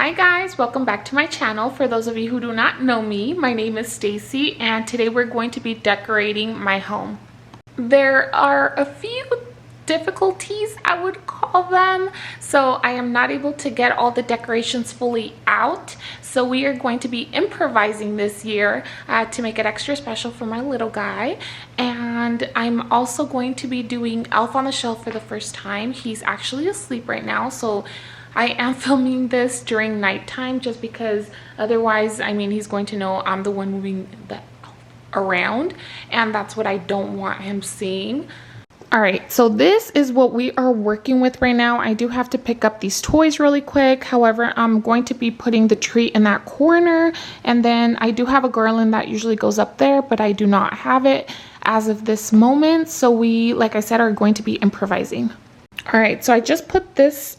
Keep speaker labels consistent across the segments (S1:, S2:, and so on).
S1: Hi guys, welcome back to my channel. For those of you who do not know me, my name is Stacy and today we're going to be decorating my home. There are a few difficulties, I would call them, so I am not able to get all the decorations fully out, so we are going to be improvising this year to make it extra special for my little guy. And I'm also going to be doing Elf on the Shelf for the first time. He's actually asleep right now, so I am filming this during nighttime just because otherwise, I mean, he's going to know I'm the one moving the around, and that's what I don't want him seeing. All right, so this is what we are working with right now. I do have to pick up these toys really quick. However, I'm going to be putting the tree in that corner, and then I do have a garland that usually goes up there, but I do not have it as of this moment. So we, like I said, are going to be improvising. All right, so I just put this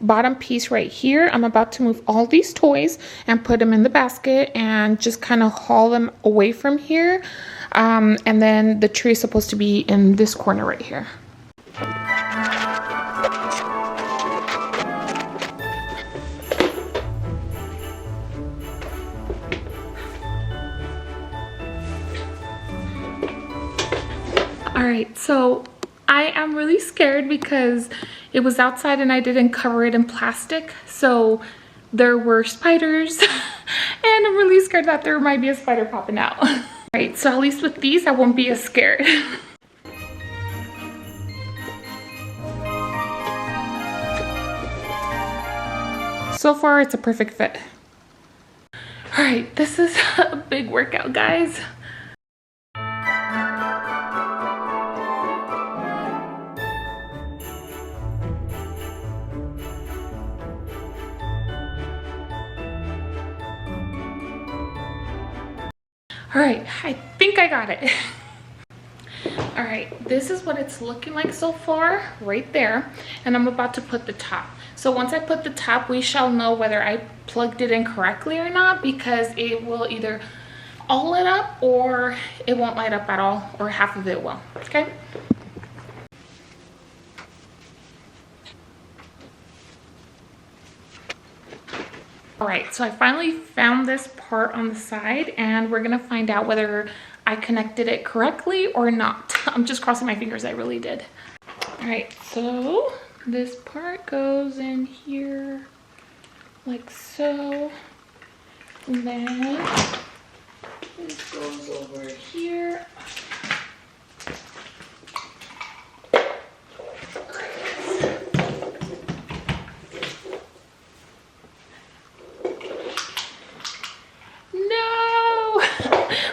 S1: bottom piece right here. I'm about to move all these toys and put them in the basket and just kind of haul them away from here. And then the tree is supposed to be in this corner right here. All right, so I am really scared because it was outside and I didn't cover it in plastic, so there were spiders and I'm really scared that there might be a spider popping out. All right, so at least with these I won't be as scared. So far it's a perfect fit. All right, this is a big workout, guys. All right, I think I got it. All right, this is what it's looking like so far, right there. And I'm about to put the top. So once I put the top, we shall know whether I plugged it in correctly or not, because it will either all light up or it won't light up at all, or half of it will, okay? All right, so I finally found this part on the side and we're gonna find out whether I connected it correctly or not. I'm just crossing my fingers, I really did. All right, so this part goes in here like so. And then this goes over here.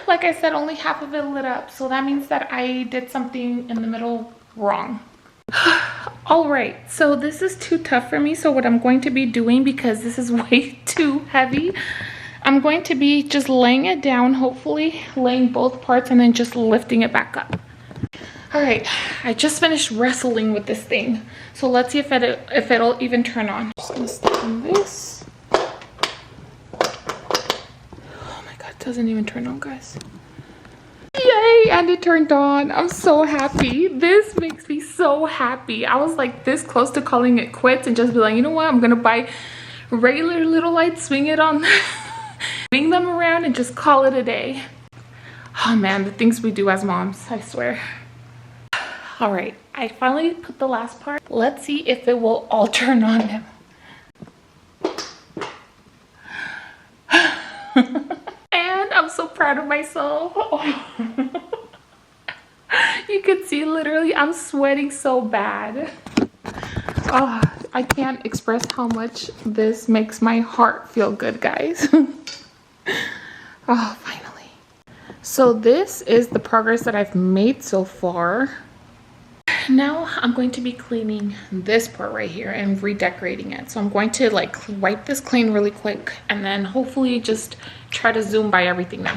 S1: Like I said, only half of it lit up, so that means that I did something in the middle wrong. All right, so this is too tough for me, so what I'm going to be doing, because this is way too heavy, I'm going to be just laying it down, hopefully laying both parts and then just lifting it back up. All right, I just finished wrestling with this thing, so let's see if it'll even turn on. Just gonna stick on this. Doesn't even turn on, guys. Yay, and it turned on. I'm so happy. This makes me so happy. I was like this close to calling it quits and just be like, you know what, I'm gonna buy regular little lights, swing it on, swing them around and just call it a day. Oh man, the things we do as moms, I swear. All right, I finally put the last part. Let's see if it will all turn on now. I'm so proud of myself. Oh. You can see literally I'm sweating so bad. Oh, I can't express how much this makes my heart feel good, guys. Oh, finally. So this is the progress that I've made so far. Now I'm going to be cleaning this part right here and redecorating it. So I'm going to like wipe this clean really quick and then hopefully just try to zoom by everything now.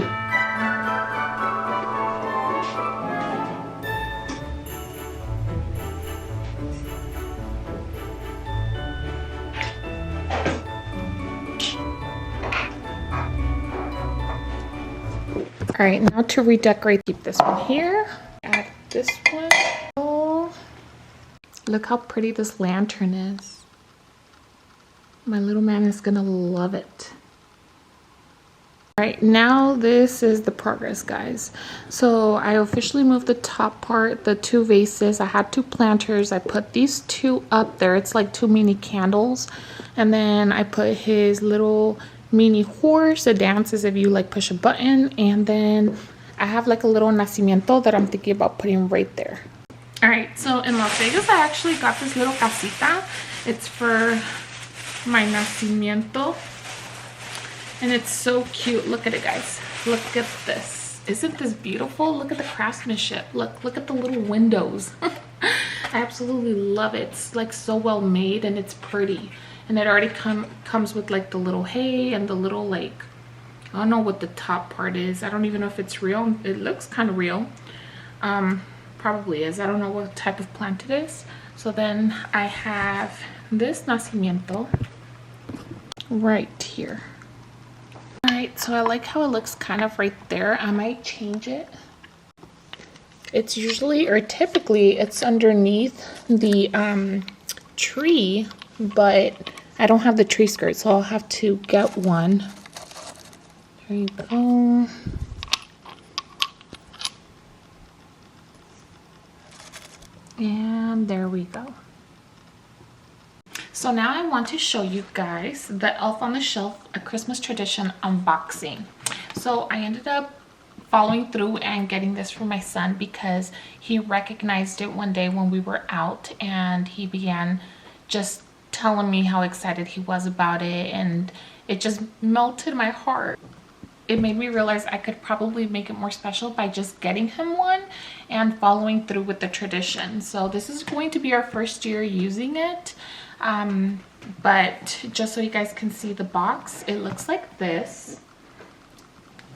S1: All right, now to redecorate, keep this one here, add this one. Look how pretty this lantern is. My little man is gonna love it. All right, now this is the progress, guys. So I officially moved the top part, the 2 vases. I had 2 planters. I put these 2 up there. It's like 2 mini candles. And then I put his little mini horse. It dances if you like push a button. And then I have like a little nacimiento that I'm thinking about putting right there. All right, so in Las Vegas, I actually got this little casita. It's for my nacimiento. And it's so cute. Look at it, guys. Look at this. Isn't this beautiful? Look at the craftsmanship. Look at the little windows. I absolutely love it. It's like so well made and it's pretty. And it already comes with like the little hay and the little like, I don't know what the top part is. I don't even know if it's real. It looks kind of real. Probably is. I don't know what type of plant it is. So then I have this nacimiento right here. Alright, so I like how it looks kind of right there. I might change it. It's usually, or typically, it's underneath the tree, but I don't have the tree skirt, so I'll have to get one. There you go. And there we go. So now I want to show you guys the Elf on the Shelf, a Christmas tradition unboxing. So I ended up following through and getting this for my son because he recognized it one day when we were out and he began just telling me how excited he was about it, and it just melted my heart. It made me realize I could probably make it more special by just getting him one and following through with the tradition. So this is going to be our first year using it. But just so you guys can see the box, it looks like this.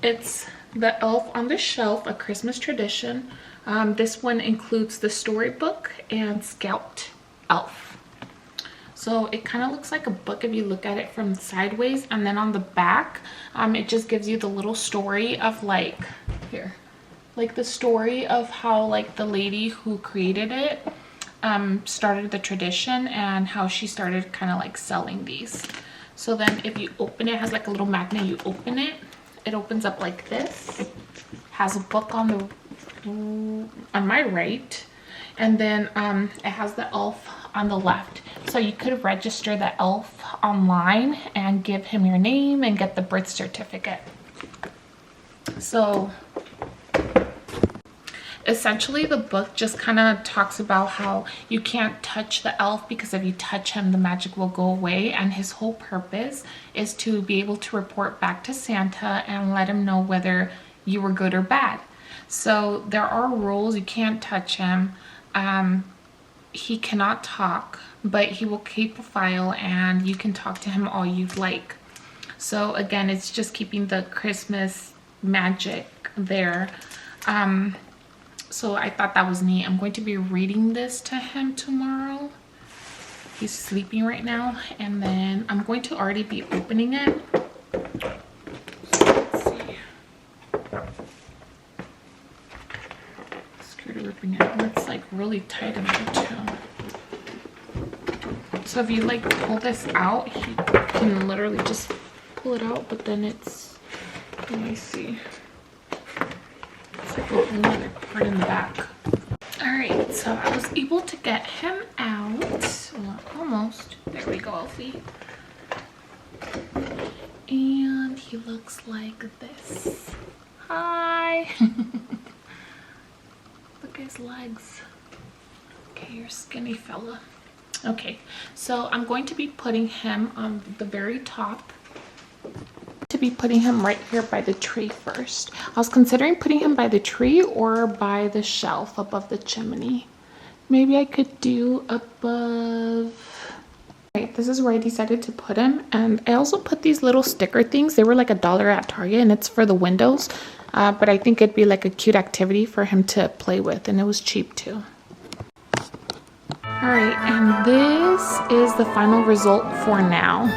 S1: It's the Elf on the Shelf, a Christmas tradition. This one includes the storybook and Scout Elf. So it kind of looks like a book if you look at it from sideways, and then on the back, it just gives you the little story of like, here, like the story of how like the lady who created it started the tradition and how she started kind of like selling these. So then if you open it, it has like a little magnet. You open it, it opens up like this, has a book on my right, and then it has the elf on the left. So you could register the elf online and give him your name and get the birth certificate. So essentially the book just kind of talks about how you can't touch the elf because if you touch him, the magic will go away, and his whole purpose is to be able to report back to Santa and let him know whether you were good or bad. So there are rules. You can't touch him. He cannot talk, but he will keep a file and you can talk to him all you'd like. So again, it's just keeping the Christmas magic there. So I thought that was neat. I'm going to be reading this to him tomorrow. He's sleeping right now, and then I'm going to already be opening it. Let's see. Scared of ripping it. It's like really tight in there too. So if you like pull this out, you can literally just pull it out, but then it's, let me see. It's like a whole other part in the back. Alright, so I was able to get him out. Well, almost. There we go, Alfie. And he looks like this. Hi! Look at his legs. Okay, you're a skinny fella. Okay, so I'm going to be putting him on the very top. To be putting him right here by the tree first. I was considering putting him by the tree or by the shelf above the chimney. Maybe I could do above. Right, this is where I decided to put him. And I also put these little sticker things. They were like $1 at Target, and it's for the windows. But I think it'd be like a cute activity for him to play with, and it was cheap too. All right, and this is the final result for now.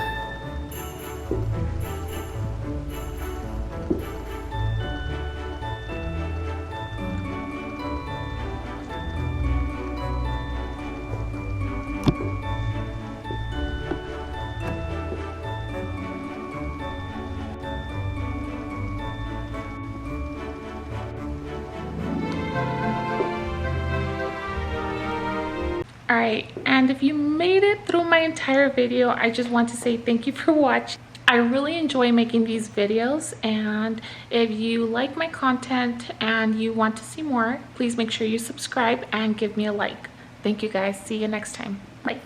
S1: All right, and if you made it through my entire video, I just want to say thank you for watching. I really enjoy making these videos, and if you like my content and you want to see more, please make sure you subscribe and give me a like. Thank you guys. See you next time. Bye.